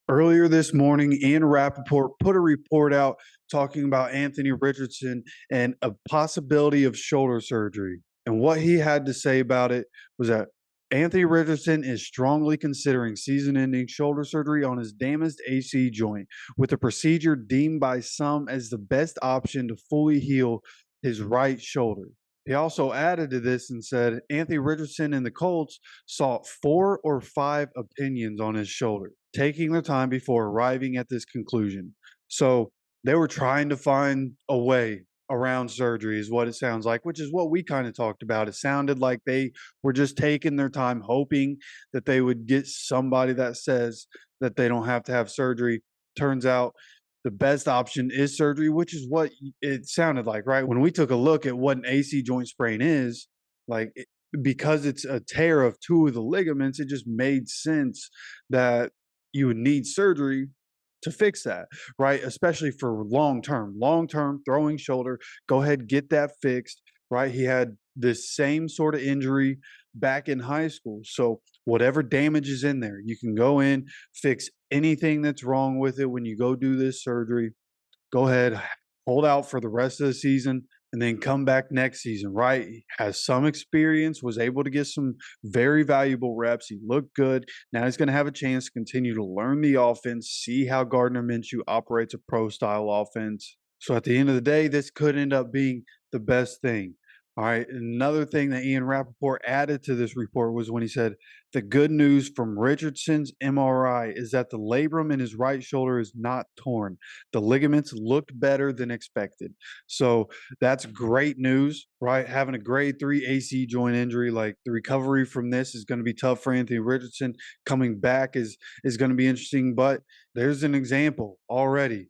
Earlier this morning, Ian Rappaport put a report out talking about Anthony Richardson and a possibility of shoulder surgery. And what he had to say about it was that Anthony Richardson is strongly considering season ending shoulder surgery on his damaged AC joint, with the procedure deemed by some as the best option to fully heal his right shoulder. He also added to this and said Anthony Richardson and the Colts sought 4 or 5 opinions on his shoulder, taking their time before arriving at this conclusion. So they were trying to find a way around surgery, is what it sounds like, which is what we kind of talked about. It sounded like they were just taking their time, hoping that they would get somebody that says that they don't have to have surgery. Turns out the best option is surgery, which is what it sounded like, right? When we took a look at what an AC joint sprain is, like because it's a tear of 2 of the ligaments, it just made sense that you would need surgery to fix that, right? Especially for long term throwing shoulder. Go ahead, get that fixed, right? He had this same sort of injury back in high school. So, whatever damage is in there, you can go in, fix anything that's wrong with it when you go do this surgery. Go ahead, hold out for the rest of the season and then come back next season, right? He has some experience, was able to get some very valuable reps. He looked good. Now he's going to have a chance to continue to learn the offense, see how Gardner Minshew operates a pro style offense. So at the end of the day, this could end up being the best thing. All right. Another thing that Ian Rappaport added to this report was when he said, the good news from Richardson's MRI is that the labrum in his right shoulder is not torn. The ligaments looked better than expected. So that's great news, right? Having a grade 3 AC joint injury, like the recovery from this is going to be tough for Anthony Richardson. Coming back is going to be interesting, but there's an example already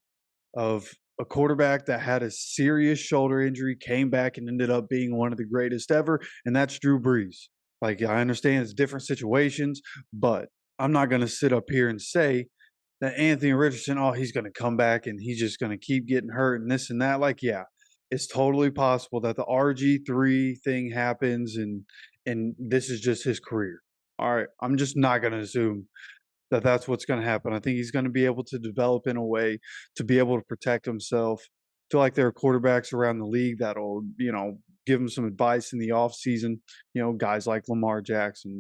of a quarterback that had a serious shoulder injury, came back and ended up being one of the greatest ever, and that's Drew Brees. Like, I understand it's different situations, but I'm not going to sit up here and say that Anthony Richardson, oh, he's going to come back and he's just going to keep getting hurt and this and that. Like, yeah, it's totally possible that the RG3 thing happens and this is just his career. All right, I'm just not going to assume that that's what's going to happen. I think he's going to be able to develop in a way to be able to protect himself. I feel like there are quarterbacks around the league that'll, give him some advice in the offseason, guys like Lamar Jackson.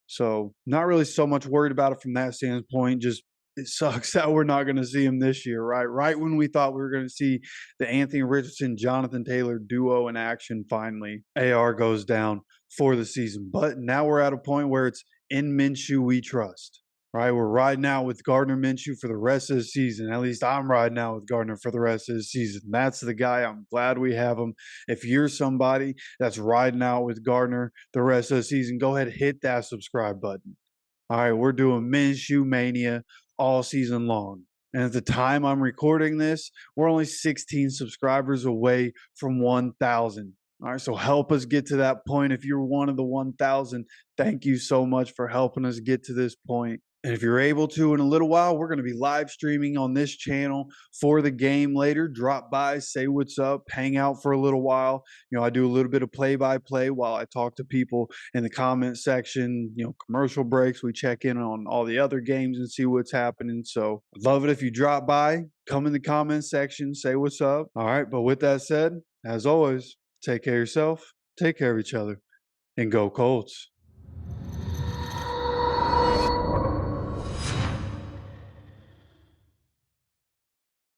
So not really so much worried about it from that standpoint. Just it sucks that we're not going to see him this year, right? Right when we thought we were going to see the Anthony Richardson, Jonathan Taylor duo in action, finally, AR goes down for the season. But now we're at a point where it's in Minshew we trust. Right, we're riding out with Gardner Minshew for the rest of the season. At least I'm riding out with Gardner for the rest of the season. That's the guy. I'm glad we have him. If you're somebody that's riding out with Gardner the rest of the season, go ahead and hit that subscribe button. All right, we're doing Minshew Mania all season long. And at the time I'm recording this, we're only 16 subscribers away from 1,000. All right, so help us get to that point. If you're one of the 1,000, thank you so much for helping us get to this point. And if you're able to, in a little while, we're going to be live streaming on this channel for the game later. Drop by, say what's up, hang out for a little while. I do a little bit of play-by-play while I talk to people in the comment section. Commercial breaks, we check in on all the other games and see what's happening. So I'd love it if you drop by, come in the comment section, say what's up. All right, but with that said, as always, take care of yourself, take care of each other, and go Colts.